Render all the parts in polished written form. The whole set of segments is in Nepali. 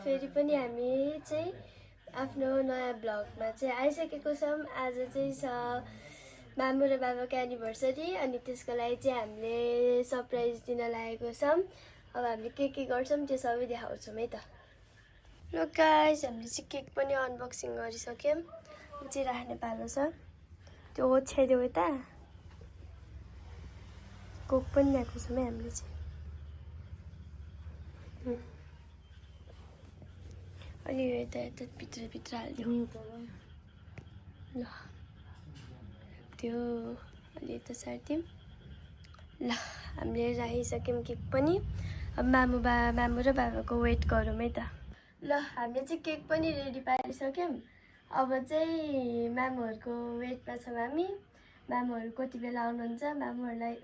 फेरि पनि हामी चाहिँ आफ्नो नयाँ ब्लगमा चाहिँ आइसकेको छौँ। आज चाहिँ छ मामु र बाबाको एनिभर्सरी अनि त्यसको लागि चाहिँ हामीले सरप्राइज दिन लागेको छौँ। अब हामीले के गर्छौँ त्यो सबै देखाउँछौँ है त। ल गाइस, हामीले चाहिँ केक पनि अनबक्सिङ गरिसक्यौँ। चाहिँ राख्ने पालो छ, त्यो ओछ्याइदेऊ यता। कोक पनि ल्याएको छौँ है हामीले चाहिँ। अनि यो यता भित्र हालिदिउँ ल। त्यो अनि यता सार्दिउँ ल। हामीले राखिसक्यौँ केक पनि। अब मामु र बाबाको वेट गरौँ है त। ल हामीले चाहिँ केक पनि रेडी पारिसक्यौँ। अब चाहिँ मामुहरूको वेटमा छौँ हामी। मामुहरू कति बेला आउनुहुन्छ।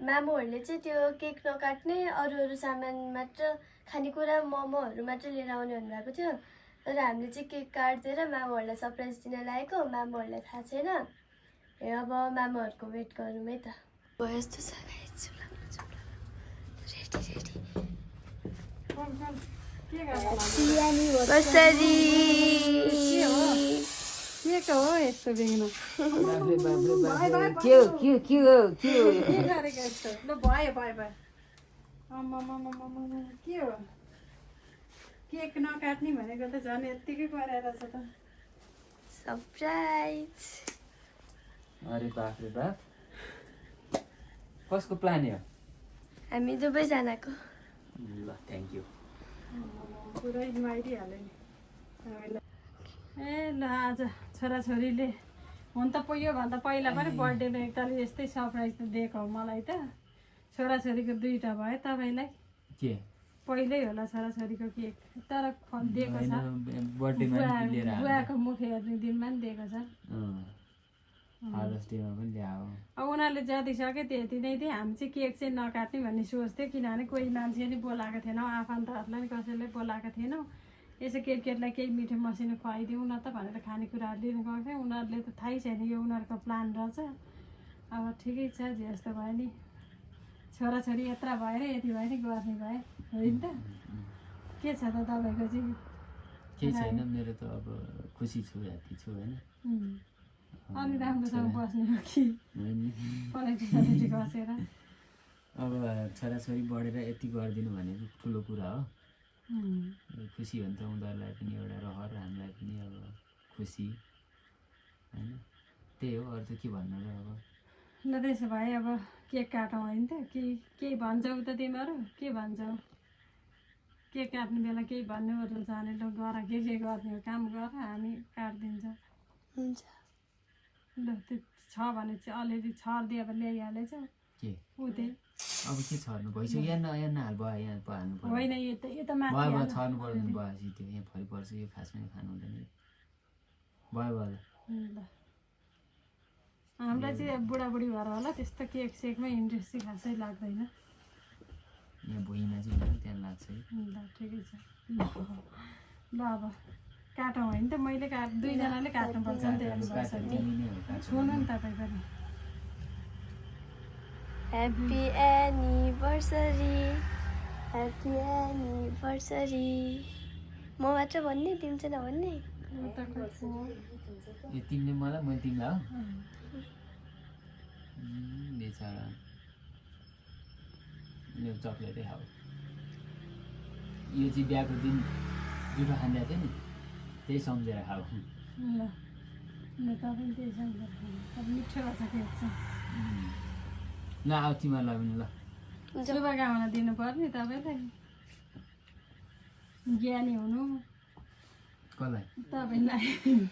मामुहरूले चाहिँ त्यो केक नकाट्ने अरू सामान मात्र, खानेकुरा मोमोहरू मात्र लिएर आउने भन्नुभएको थियो। तर हामीले चाहिँ केक काटिदिएर मामुहरूलाई सरप्राइज दिन लागेको। मामुहरूलाई थाहा छैन। अब मामुहरूको वेट गरौँ है त। भयो जस्तो छ गाइस। कसरी के हो यस्तो बिग्नु के गरेको यस्तो ल भयो के हो केक नकाट्ने भनेको त झन् यत्तिकै गरेर छ त सरप्राइज। अरे बाप रे बाप, कसको प्लान हो? हामी दुवैजनाको। ल थ्याङ्क यू। पुरै मारिहाल्यो नि ए ल। आज छोराछोरीले हुन त योभन्दा पहिला पनि बर्थडेमा एकतालि यस्तै सरप्राइज त दिएको हो मलाई त। छोराछोरीको दुईवटा भयो, तपाईँलाई के पहिल्यै होला छोराछोरीको केक, तर दिएको छ बुवाको मुख हेर्ने दिनमा नि दिएको छ। फादर्स डेमा पनि ल्यायो। अब उनीहरूले जति सक्यो त्यति नै थियो। हामी चाहिँ केक चाहिँ नकाट्ने भन्ने सोच्थ्यो, किनभने कोही मान्छे नि बोलाएको थिएनौँ, आफन्तहरूलाई नि कसैले बोलाएको थिएनौँ। यसो केटकेटलाई केही मिठो मसिनो खुवाइदिउँ न त भनेर खानेकुराहरू लिनु गएको थियो। उनीहरूले त थाहै छैन यो उनीहरूको प्लान रहेछ। अब ठिकै छ, जे जस्तो भयो नि। छोराछोरी यत्र भएर यति भयो नि गर्ने भए होइन त। के छ त तपाईँको चाहिँ? केही छैन, मेरो त अब खुसी छु, ह्याप्पी छु होइन। अलि राम्रोसँग बस्ने हो कि पलेटी खसेर? अब छोराछोरी बढेर यति गरिदिनु भनेको ठुलो कुरा हो। खुसी हुन्छ उनीहरूलाई पनि, एउटा रहर, हामीलाई पनि अब खुसी होइन। त्यही हो, अरू त के भन्नु र अब। ल त्यसो भए अब केक काटौँ होइन त। के भन्छौ त तिमीहरू? के भन्छौ? केक काट्ने बेला केही भन्नुहरू जाने ल गर, के गर्ने हो काम गर, हामी काटिदिन्छौँ। हुन्छ ल त्यो छ भने चाहिँ अलिअलि छरिदियो भने ल्याइहालेछ के ऊ त्यही। अब के छर्नु भइसक्यो, यहाँ नहाल भयो, यहाँ हाल्नु पर्यो। होइन यो त माथि भयो छर्नु पर्दैन, भएपछि त्यो यहाँ फरि पर्छ, यो खासमा खानु हुँदैन। भयो ल। हामीलाई चाहिँ बुढाबुढी भएर होला त्यस्तो केक सेकमा इन्ट्रेस्ट चाहिँ खासै लाग्दैन। यहाँ भुइँमा चाहिँ त्यहाँ लाग्छ है। ल ठिकै छ। ल अब काटौँ होइन त। मैले दुईजनाले काट्नुपर्छ नि त एनिभर्सरी। छुनु नि तपाईँ पनि। Happy anniversary, happy anniversary. म मात्र भन्ने, तिमी चाहिँ नभन्ने? ए तिमीले मलाई, मैले तिमीलाई हो बेचारा। यो चक्लेटै खाऊ। यो चाहिँ बिहाको दिन जुठो खाँदा थियो नि, त्यही सम्झेर खाऊ। ल तपाईँ त्यही सम्झेर खानु। अब मिठो भएछ केक चाहिँ। ल आऊ तिमीहरूलाई पनि ल। शुभकामना दिनु पर्ने तपाईँलाई। ज्ञानी हुनु कसलाई? तपाईँलाई।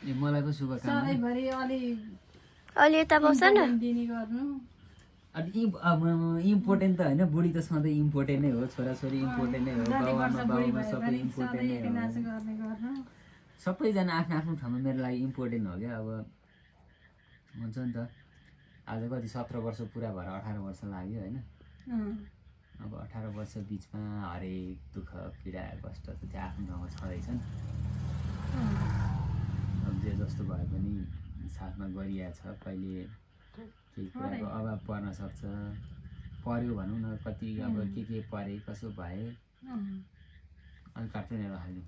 ए मलाई पो शुभकामना। सधैँभरि अलि यता बस्छ न। दिने गर्नु। अनि इम्पोर्टेन्ट त होइन, बुढी त सधैँ इम्पोर्टेन्ट नै हो, छोराछोरी इम्पोर्टेन्ट नै हो, बाबुआमा सबै इम्पोर्टेन्ट नै हो। सबैजना आफ्नो आफ्नो ठाउँमा मेरो लागि इम्पोर्टेन्ट हो क्या। अब हुन्छ नि त, आज कति 17 वर्ष पुरा भएर 18 वर्ष लाग्यो होइन। अब 18 वर्ष बिचमा हरेक दुःख पीडा कष्ट त त्यो आफ्नो ठाउँमा छँदैछ नि। अब जे जस्तो भए पनि साथमा गरिया छ। कहिले केही कुराको अभाव पर्न सक्छ, पर्यो भनौँ न, कति अब के परे कसो भए अनि काट्दैन राख्नु।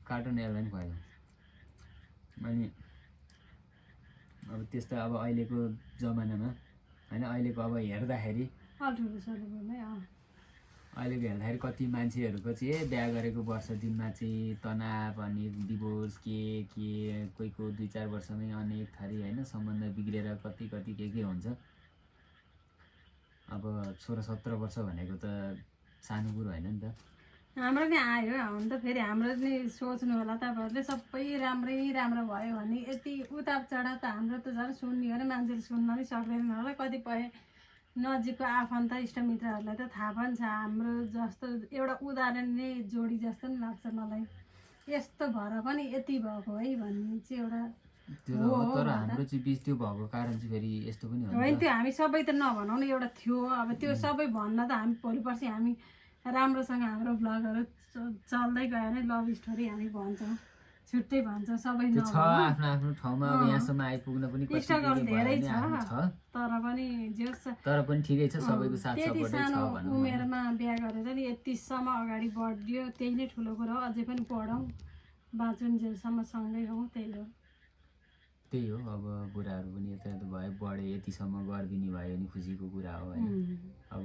कार्टुन एयरलाइन खुवायो अनि अब त्यस्तो अब अहिलेको जमानामा होइन अहिलेको अब हेर्दाखेरि अहिलेको हेर्दाखेरि कति मान्छेहरूको चाहिँ बिहा गरेको वर्ष दिनमा चाहिँ तनाव अनि डिभोर्स के कोहीको 2-4 वर्षमै अनेक थरी होइन सम्बन्ध बिग्रेर कति के हुन्छ। अब 16-17 वर्ष भनेको त सानो कुरो होइन नि त। हाम्रो नि आयो हुन त फेरि हाम्रो नि सोच्नु होला तपाईँहरूले सबै राम्रो भयो भने यति उताप चढा त हाम्रो त झन् सुन्ने हो र मान्छेले सुन्न पनि सक्दैन होला। कतिपय नजिकको आफन्त इष्टमित्रहरूलाई त थाहा पनि छ। हाम्रो जस्तो एउटा उदाहरण नै जोडी जस्तो नि लाग्छ मलाई। यस्तो भएर पनि यति भएको है भन्ने चाहिँ एउटा तर हाम्रो चाहिँ बिच त्यो भएको कारण चाहिँ फेरि यस्तो पनि होइन। त्यो हामी सबै त नभनौँ न, एउटा थियो। अब त्यो सबै भन्न त हामी भोलि पर्सि हामी राम्रोसँग हाम्रो भ्लगहरू चल्दै गयो भने लभ स्टोरी हामी भन्छौँ, छुट्टै भन्छौँ सबै छ आफ्नो ठाउँमा। अब यहाँसम्म आइपुग्न पनि स्ट्रगल धेरै छ तर पनि ठिकै छ सबैको साथ त्यति सपोर्टै छ सानो भनौँ। उमेरमा बिहा गरेर नि यतिसम्म अगाडि बढ्यो, त्यही नै ठुलो कुरा हो। अझै पनि पढौँ, बाँचुन्जेलसम्म सँगै हौँ, त्यही हो। अब बुढाहरू पनि यता भयो, बढे यतिसम्म गरिदिने भयो भने खुसीको कुरा हो होइन। अब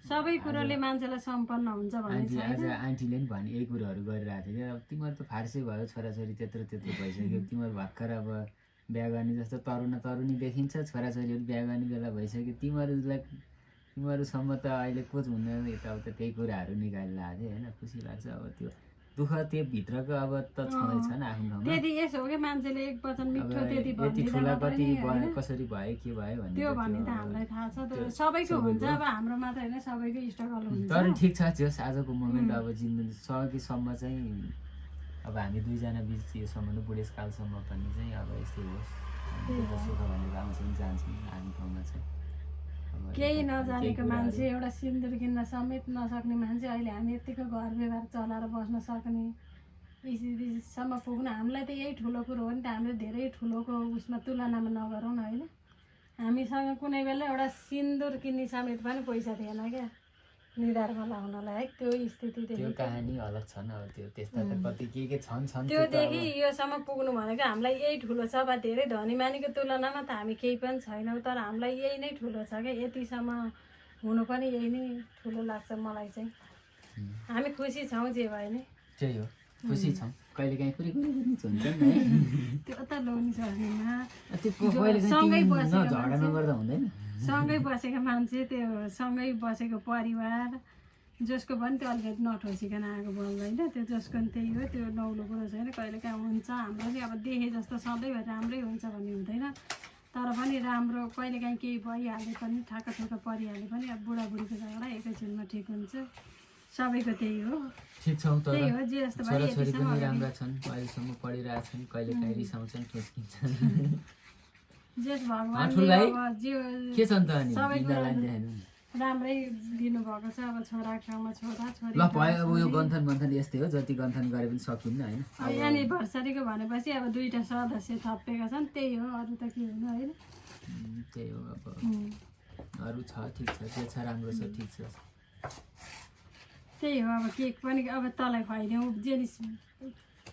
सबै कुरोले मान्छेलाई सम्पन्न हुन्छ भन्ने आज आन्टीले पनि भने यही कुरोहरू गरिरहेको थियो क्या। अब तिमीहरू त फार्सै भयो, छोराछोरी त्यत्रो भइसक्यो, तिमीहरू भर्खर अब बिहा गर्ने जस्तो तरुणी देखिन्छ, छोराछोरीहरू बिहा गर्ने बेला भइसक्यो, तिमीहरूसम्म त अहिले कोच हुन्न, यताउता त्यही कुराहरू निकालिरहेको थियो होइन। खुसी लाग्छ। अब त्यो दुःख त्यो भित्रको अब त छँदैछ नि आफ्नो ठाउँमा। त्यति यसो हो कि मान्छेले एक वचन मिठो त्यति यति ठुला कति कसरी भयो के भयो भन्ने त्यो भन्ने त हामीलाई थाहा छ। सबैको हुन्छ, अब हाम्रो मात्र होइन सबैको स्ट्रगल हुन्छ। तर ठिक छ जस आजको मोमेन्ट अब जिन्दगी सकेसम्म चाहिँ अब हामी दुईजना बिच यो सम्बन्ध बुढेसकालसम्म पनि चाहिँ अब यस्तै होस्। सुख भनेर आउँछौँ जान्छौँ आफ्नो ठाउँमा चाहिँ। केही नजानेको मान्छे, एउटा सिन्दुर किन्न समेत नसक्ने मान्छे अहिले हामी यतिको घर व्यवहार चलाएर बस्न सक्ने स्थितिसम्म पुग्नु हामीलाई त यही ठुलो कुरो हो नि त। हामीले धेरै ठुलोको उसमा तुलनामा नगरौँ न होइन। हामीसँग कुनै बेला एउटा सिन्दुर किन्ने समेत पनि पैसा थिएन क्या निधारमा लाउनलाई है। त्यो स्थितिदेखि कहानी अलग छन्। अब त्यो त्यस्ता त कति के छन् त्योदेखि योसम्म पुग्नु भनेको हामीलाई यही ठुलो छ। अब धेरै धनी मानीको तुलनामा त हामी केही पनि छैनौँ, तर हामीलाई यही नै ठुलो छ क्या। यतिसम्म हुनु पनि यही नै ठुलो लाग्छ मलाई चाहिँ। हामी खुसी छौँ जे भयो नि, त्यही हो, खुसी छौँ। कहिलेकाहीँ कुरै हुन्छ नि त्यो त लोनी सर्नेमा सँगै बसेको मान्छे, त्यो सँगै बसेको परिवार जसको पनि त्यो अलिकति नठोसिकन आएको बोल्दैन, त्यो जसको पनि त्यही हो। त्यो नौलो कुरो छैन। कहिलेकाहीँ हुन्छ हाम्रो चाहिँ अब देखे जस्तो सधैँभरि राम्रै हुन्छ भन्ने हुँदैन, तर पनि राम्रो कहिलेकाहीँ केही भइहाले पनि ठाकाठुका परिहाले पनि अब बुढाबुढीको झगडा एकैछिनमा ठिक हुन्छ। सबैको त्यही हो। ठिक छौँ। तर त्यही हो जे जस्तो छोराछोरी पनि राम्रा छन्, अहिलेसम्म पढिरहेछन्, कहिलेकाहीँ रिसाउँछन्, ठोस्किन्छन्। जेस भगवान के छ नि त अनि राम्रै दिनुभएको छ। अब छोराको ठाउँमा छोरा, छोरी ल भयो। अब यो गन्थन यस्तै हो, जति गन्थन गरे पनि सकिन्न होइन। एनिभर्सरीको भनेपछि अब 2टा सदस्य थपेका छन्, त्यही हो, अरू त के हुनु होइन। त्यही हो। अब अरू छ ठिक छ, जे छ राम्रो छ, ठिक छ। त्यही हो। अब केक पनि अब तँलाई खुवाइदिउँ, जेनिस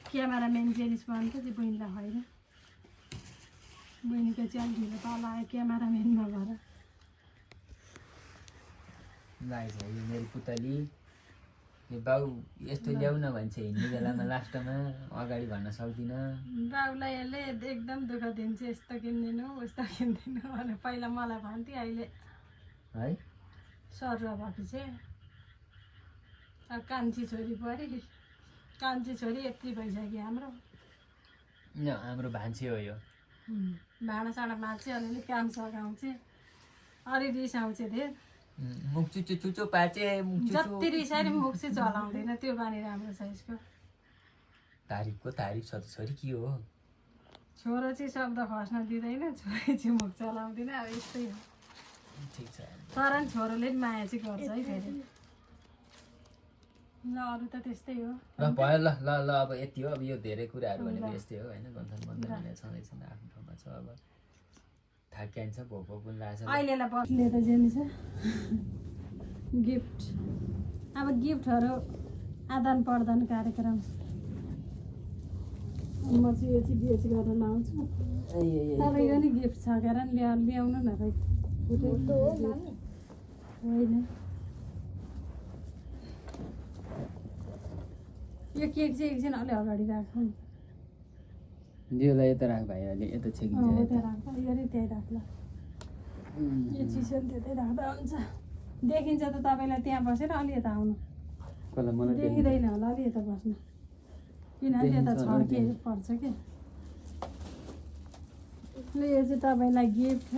क्यामेराम्यान जेनिस बन्छ चाहिँ बहिनीलाई खुवाइदिउँ। बहिनीको चाहिँ अलिक ढिलो पाला आयो क्यामेराम्यान नभएर। लाग्छ यो मेरो पुतली यो बाउ यस्तो ल्याउ न भन्छ हिँड्ने बेलामा, लास्टमा अगाडि भन्न सक्दिनँ। बाउलाई यसले एकदम दुःख दिन्छ, यस्तो किनिदिनु उस्तो किनिदिनु भने पहिला मलाई भन्थ्यो, अहिले है सरुवा भएको चाहिँ अब कान्छी छोरी पऱ्यो। कान्छी छोरी यति भइसक्यो हाम्रो भान्से हो यो। भाँडासाँडा माझ्छ, अलिअलि काम सघाउँछ, अलि रिसाउँछ धेर। मुख चुचो पाचे, जति रिसाएर मुख चाहिँ चलाउँदैन, त्यो बानी राम्रो छ यसको। तारिफको तारिफ छ त छोरी, के हो। छोरो चाहिँ शब्द खस्न दिँदैन, छोरी चाहिँ मुख चलाउँदैन। अब यस्तै हो, ठिक छ। तर छोरोले पनि माया चाहिँ गर्छ है फेरि। ल अरू त त्यस्तै हो। ल भयो, ल ल ल अब यति हो। अब यो धेरै कुराहरू भनेको यस्तै हो होइन। गन्थन छँदैछन् आफ्नो ठाउँमा छ। अब थाकिन्छ, भोक पनि लाग्छ। अहिलेलाई बस्ने त जेनिस गिफ्ट, अब गिफ्टहरू आदान प्रदान कार्यक्रम म चाहिँ यो चाहिँ बेच गरेर लाउँछु तपाईँको नि गिफ्ट सकेर नि ल्याउनु न भाइ होइन यो केक चाहिँ एकछिन अलि अगाडि राख्नु दियोलाई यता राख भाइ अहिले यता छेकिन्छ त्यहाँ राख्दा यो नि त्यहीँ राख्ला यो चिसो नि त्यतै राख्दा हुन्छ देखिन्छ त तपाईँलाई त्यहाँ बसेर अलि यता आउनु कसलाई मलाई देखिँदैन होला अलि यता बस्नु किनभने त्यता छड्के पर्छ क्या ल यो चाहिँ तपाईँलाई गिफ्ट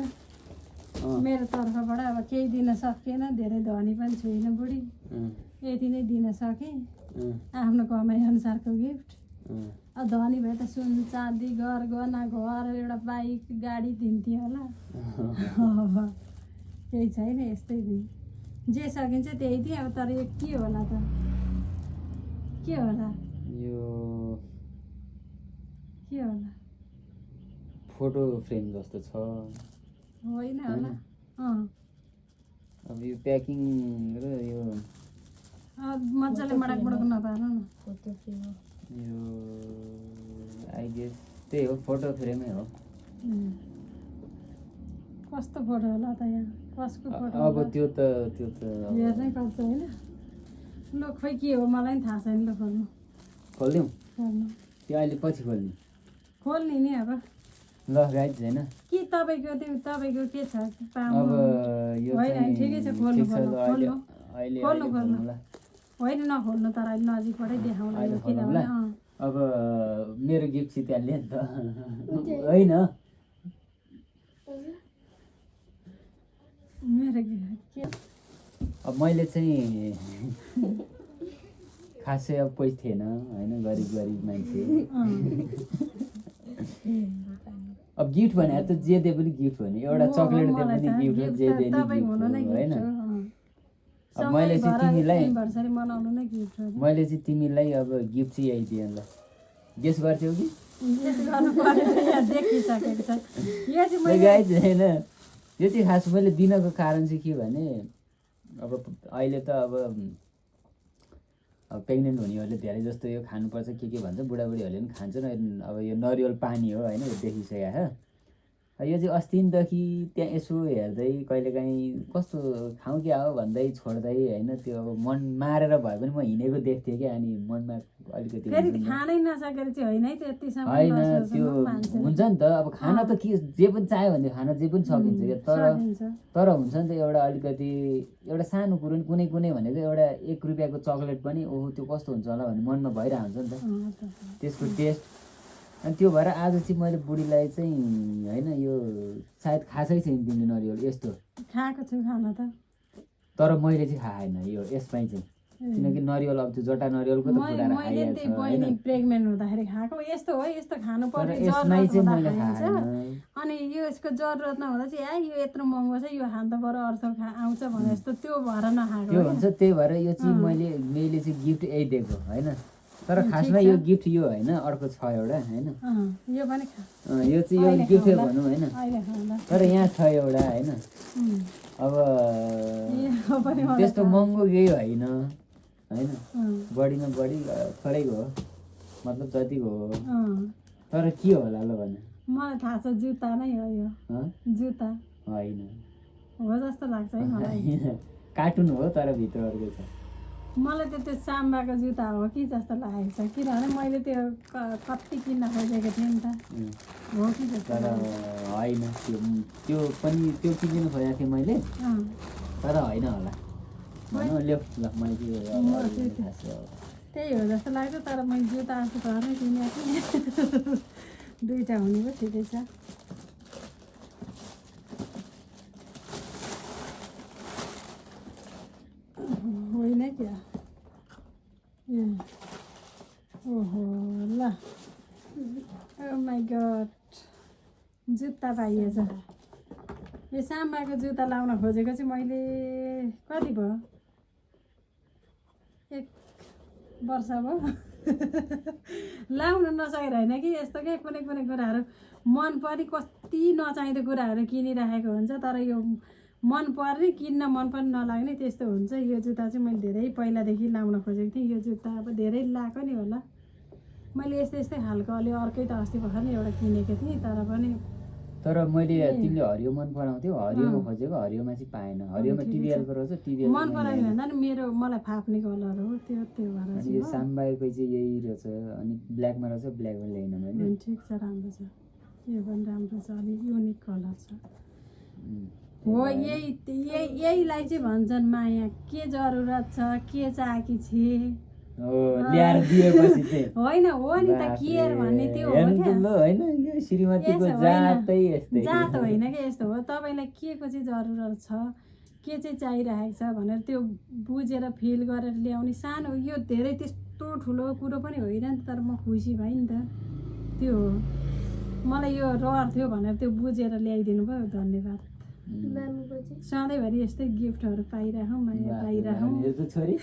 मेरो तर्फबाट अब केही दिन सकिएन धेरै धनी पनि छुइनँ बुढी यति नै दिन सकेँ आफ्नो कमाइ अनुसारको गिफ्ट अब धनी भए त सुन चाँदी गहना घर एउटा बाइक गाडी दिन्थ्यो होला केही छैन यस्तै दिन जे सकिन्छ त्यही दिएँ अब तर यो के होला त के होला यो के होला फोटो फ्रेम जस्तो छ होइन होला अब यो प्याकिङ र यो मजाले मडक नपार्नु न यो आई गेस त्यही हो फोटो फ्रेमै हो कस्तो फोटो होला त यहाँ कसको फोटो अब त्यो त हेर्नै पर्छ होइन ल खोइ के हो मलाई पनि थाहा छैन ल खोल्नु खोलिदिउँ खोल्नु त्यो अहिले पछि खोल्ने खोल्ने नि अब ल गाइज होइन के तपाईँको के छ अब यो होइन ठिकै छ खोल्नु अहिले खोल्नु होइन नखोल्नु तर अहिले नजिकबाटै देखाउनु यो किनभने अब मेरो गिफ्ट चाहिँ त्यहाँ ल्याए नि त होइन मेरो के अब मैले चाहिँ खासै अब पैसा थिएन होइन गरिब मान्छे अब गिफ्ट भने त जे दे पनि गिफ्ट हो नि एउटा चक्लेट दे पनि गिफ्ट हो जे दे नि होइन अब मैले चाहिँ तिमीलाई अब गिफ्ट चाहिँ यही दिएँ ल गेस गर्थ्यौ कि गाइज होइन यो चाहिँ खास मैले दिनको कारण चाहिँ के भने अब अहिले त अब प्रेग्नेन्ट हुनेहरूले धेरै जस्तो यो खानुपर्छ के भन्छ बुढाबुढीहरूले पनि खान्छन् अब यो नरिवल पानी हो होइन यो देखिसकेको छ यो चाहिँ अस्तिदेखि त्यहाँ यसो हेर्दै कहिलेकाहीँ कस्तो खाउँ क्या हो भन्दै छोड्दै होइन त्यो अब मन मारेर भए पनि म हिँडेको देख्थेँ क्या अनि मनमा अलिकति होइन त्यो हुन्छ नि त अब खाना त के जे पनि चाह्यो भने खाना जे पनि सकिन्छ क्या तर हुन्छ नि त एउटा अलिकति एउटा सानो कुरो नि कुनै भनेको एउटा 1 रुपियाँको चक्लेट पनि ओहो त्यो कस्तो हुन्छ होला भन्ने मनमा भइरहन्छ नि त त्यसको टेस्ट अनि त्यो भएर आज चाहिँ मैले बुढीलाई चाहिँ होइन यो सायद खासै छैन तिमीले नरिवल यस्तो खाएको छु खाना त तर मैले चाहिँ खाएन यो यसमै चाहिँ किनकि नरिवल अब त्यो जटा नरिवलको त फुटाएर खाइएको छ हैन प्रेग्नेन्ट हुँदाखेरि खाएको यस्तो हो यस्तो खानु पर्यो यसमै चाहिँ मैले खाएन अनि यो यसको जरुरत नहुँदा चाहिँ यो यत्रो महँगो छ यो खान त बरु अर्थ आउँछ भने जस्तो त्यो भएर नखाएको त्यो हुन्छ त्यही भएर यो चाहिँ मैले चाहिँ गिफ्ट यही दिएको हैन तर खासमा यो गिफ्ट यो होइन अर्को छ एउटा होइन यो पनि यो चाहिँ यो गिफ्टै भनौँ होइन तर यहाँ छ एउटा होइन अब त्यस्तो महँगो केही होइन होइन बढीमा बढी थोरैको हो मतलब जतिको हो तर के होला ल भने मलाई थाहा छ जुत्ता नै हो यो जुत्ता होइन हो जस्तो लाग्छ है मलाई कार्टुन हो तर भित्र अर्को छ मलाई त त्यो साम्बाको जुत्ता हो कि जस्तो लागेको छ किनभने मैले त्यो कति किन्न खोजेको थिएँ नि त हो कि जस्तो तर होइन त्यो पनि त्यो किनिदिनु खोजेको थिएँ मैले तर होइन होला भनौँ ल्याऊ ल मैले त्यही हो जस्तो लाग्छ तर मैले जुत्ता आफू घरमै किनेको थिएँ दुईवटा हुने पो ठिकै छ होइन क्या ओहो ल ओ माई गड जुत्ता पाइएछ यो साम्बाको जुत्ता लाउन खोजेको चाहिँ मैले कति भयो 1 वर्ष भयो लाउन नसकेर होइन कि यस्तो के कुनै कुराहरू मन परि कति नचाहिँदो कुराहरू किनिराखेको हुन्छ तर यो मन पर्ने किन्न मन पनि नलाग्ने त्यस्तो हुन्छ यो जुत्ता चाहिँ मैले धेरै पहिलादेखि लाउन खोजेको थिएँ यो जुत्ता अब धेरै लाएको नि होला मैले यस्तै यस्तै खालको अलि अर्कै त अस्ति भर्खर नि एउटा किनेको थिएँ तर पनि तर मैले तिमीले हरियो मन पराउँथ्यौ हरियोको खोजेको हरियोमा चाहिँ पाएन हरियोमा टिबिएलको रहेछ टिबिएल मन पराउने भन्दा नि मेरो मलाई फाप्ने कलर हो त्यो भएर अनि यो साम्बाईको चाहिँ यही रहेछ अनि ब्ल्याकमा रहेछ ब्ल्याकमा ल्याइन मैले ठिक छ राम्रो छ यो पनि राम्रो छ अलिक युनिक कलर छ हो यहीलाई चाहिँ भन्छन् माया के जरुरत छ के चाहेकी छे ल्याएर दिएपछि चाहिँ होइन हो नि त केयर भन्ने त्यो हो क्या हैन यो श्रीमतीको जातै यस्तै जात होइन कि यस्तो हो तपाईँलाई के को चाहिँ जरुरत छ के चाहिँ चाहिरहेको छ भनेर त्यो बुझेर फिल गरेर ल्याउने सानो यो धेरै त्यस्तो ठुलो कुरो पनि होइन नि त तर म खुसी भएँ नि त त्यो हो मलाई यो रहर थियो भनेर त्यो बुझेर ल्याइदिनु भयो धन्यवाद सधैँभरि यस्तै गिफ्टहरू पाइराखौँ माया पाइराखौँ छोरी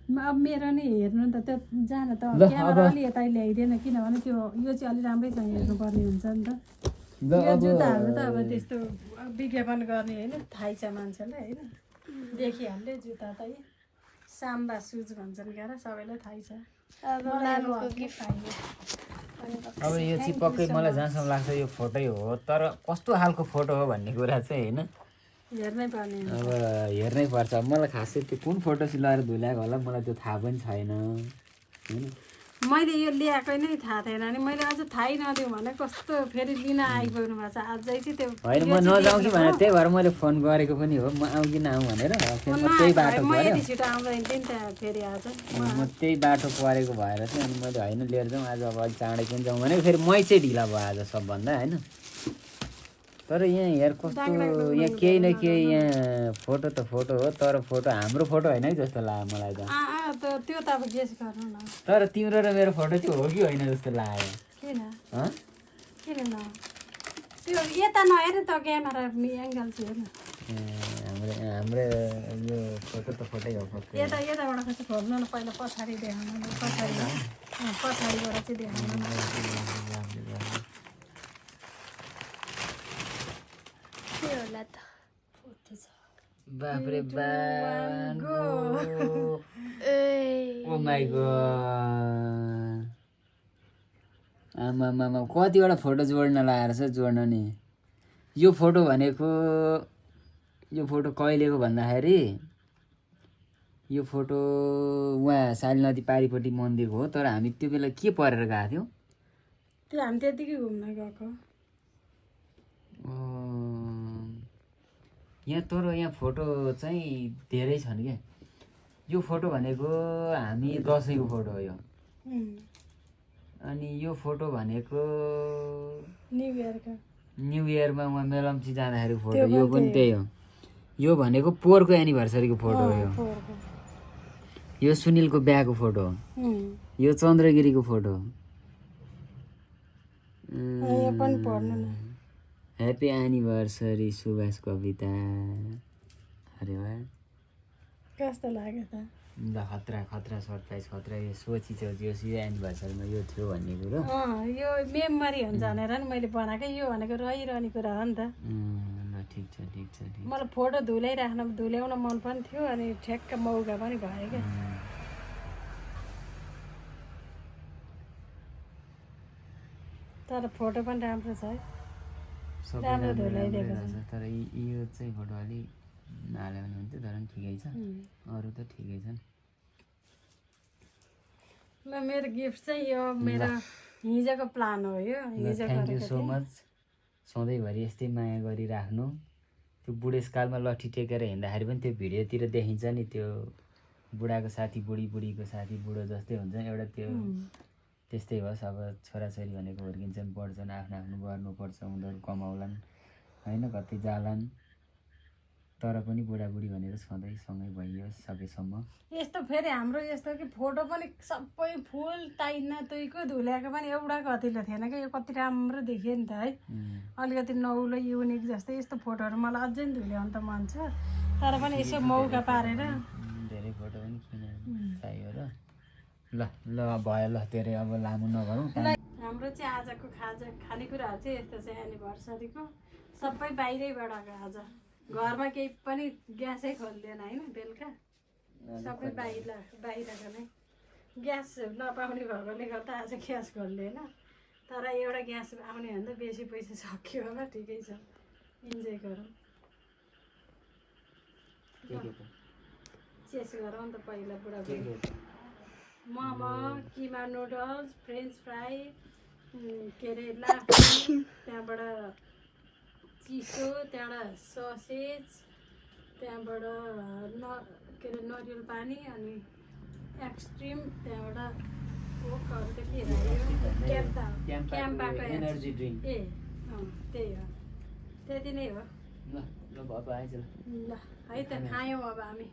अब मेरो नि हेर्नु नि त त्यो जान त क्यामेरा अलि यता ल्याइदिएन किनभने त्यो यो चाहिँ अलिक राम्रैसँग हेर्नुपर्ने हुन्छ नि त यो जुत्ताहरू त अब त्यस्तो विज्ञापन गर्ने होइन थाहै छ मान्छेलाई होइन देखिहाल्यो जुत्ता त साम्बा सुज भन्छन् क्या सबैलाई थाहै छ अब यो चाहिँ पक्कै मलाई जहाँसम्म लाग्छ यो फोटै हो तर कस्तो खालको फोटो हो भन्ने कुरा चाहिँ होइन हेर्नै पर्ने अब हेर्नै पर्छ मलाई खासै त्यो कुन फोटो चाहिँ लगाएर धुल्याएको होला मलाई त्यो थाहा पनि छैन होइन मैले यो ल्याएकै नै थाहा थिएन नि मैले अझ थाहै नदिउँ भने कस्तो फेरि लिन आइपुग्नु भएको छ अझै चाहिँ त्यो होइन म नजाउँ कि भनेर त्यही भएर मैले फोन गरेको पनि हो म आउँ कि नआउँ भनेर म त्यही बाटो म छिटो आउँदैन थिएँ नि त फेरि आज म त्यही बाटो परेको भएर चाहिँ अनि मैले होइन लिएर जाउँ आज अब अलिक चाँडै पनि जाउँ भने फेरि मै चाहिँ ढिला भयो आज सबभन्दा होइन तर यहाँ हेर कस्तो यहाँ केही न केही यहाँ फोटो त फोटो हो तर फोटो हाम्रो फोटो होइन है जस्तो लाग्यो मलाई त त्यो त अब गेस गर्नु न तर तिम्रो र मेरो फोटो चाहिँ हो कि होइन जस्तो लाग्यो किन न त्यो यता नहेर त क्यामेरा एङ्गल चाहिँ हेर्न हाम्रो यो फोटो त फोटै हो यताबाट कस्तो खोल्नु न पहिला पछाडि देखाउनु पछाडिबाट चाहिँ देखाउनु बापरे ओ माई गॉड आमा कतिवटा फोटो जोड्न लगाएर छ जोड्न नि यो फोटो भनेको यो फोटो कहिलेको भन्दाखेरि यो फोटो उहाँ साली नदी पारिपट्टि मन्दिरको हो तर हामी त्यो बेला के परेर गएको थियौँ त्यो हामी त्यतिकै घुम्न गएको यहाँ तर यहाँ फोटो चाहिँ धेरै छन् क्या यो फोटो भनेको हामी दसैँको फोटो हो यो अनि यो फोटो भनेको न्यु इयरमा उहाँ मेलम्ची जाँदाखेरि फोटो यो पनि त्यही हो यो भनेको पोहोरको एनिभर्सरीको फोटो हो यो सुनिलको बिहाको फोटो हो यो चन्द्रगिरीको फोटो हो ह्याप्पी एनिभर्सरी सुभाष कविता अरे वाह कस्तो लाग्यो त ल खतरा सरप्राइज खतरा यो सोचिन्छ यो एनिभर्सरीमा यो थियो भन्ने कुरो यो मेमोरी हुन्छ भनेर नि मैले बनाएकै यो भनेको रहिरहने कुरा हो नि त ल ठिक छ मलाई फोटो धुल्याउन मन पनि थियो अनि ठ्याक्क मौका पनि भयो क्या तर फोटो पनि राम्रो छ है राम्रो धुलाइदिएको छ तर यो चाहिँ फोटो अलिक हाल्यो भने हुन्थ्यो तर पनि ठिकै छ अरू त ठिकै छन् ल मेरो गिफ्ट चाहिँ यो मेरो हिजोको प्लान हो यो हिजो थ्याङ्क यू सो मच सधैँभरि यस्तै माया गरिराख्नु त्यो बुढेसकालमा लट्ठी टेकेर हिँड्दाखेरि पनि त्यो भिडियोतिर देखिन्छ नि त्यो बुढाको साथी बुढीको साथी बुढो जस्तै हुन्छ एउटा त्यो त्यस्तै होस् अब छोराछोरी भनेको हुर्किन्छन् पढ्छन् आफ्नो गर्नुपर्छ उनीहरू कमाउलान् होइन कतै जालान् तर पनि बुढाबुढी भनेर सधैँ सँगै भइयोस् सकेसम्म यस्तो फेरि हाम्रो यस्तो कि फोटो पनि सबै फुल ताइना तुइको धुल्याएको पनि एउटा कतिले थिएन क्या यो कति राम्रो देखियो नि त है अलिकति नौलो युनिक जस्तै यस्तो फोटोहरू मलाई अझै धुल्याउनु त मन छ तर पनि यसो मौका पारेर धेरै फोटो पनि किन चाहियो र ल भयो ल धेरै अब लामो नगरौँ हाम्रो चाहिँ आजको खानेकुराहरू चाहिँ यस्तो छ एनिभर्सरीको सबै बाहिरैबाट आज घरमा केही पनि ग्यासै खोल्दैन होइन बेलुका सबै बाहिरको नै ग्यास नपाउने भएकोले गर्दा आज ग्यास खोल्ने होइन तर एउटा ग्यास आउने भन्दा बेसी पैसा सक्यो होला ठिकै छ इन्जोय गरौँ चेस गरौँ त पहिला बुढाबुढी मोमो किमा नुडल्स फ्रेन्च फ्राई के अरे लाफी त्यहाँबाट चिसो त्यहाँबाट ससेज त्यहाँबाट के अरे नरिवल पानी अनि एक्सट्रिम त्यहाँबाट कोकहरू त के क्याम्पाको एनर्जी ड्रिङ्क ए त्यही हो त्यति नै हो ल ल भयो आइज ल है त खायौँ अब हामी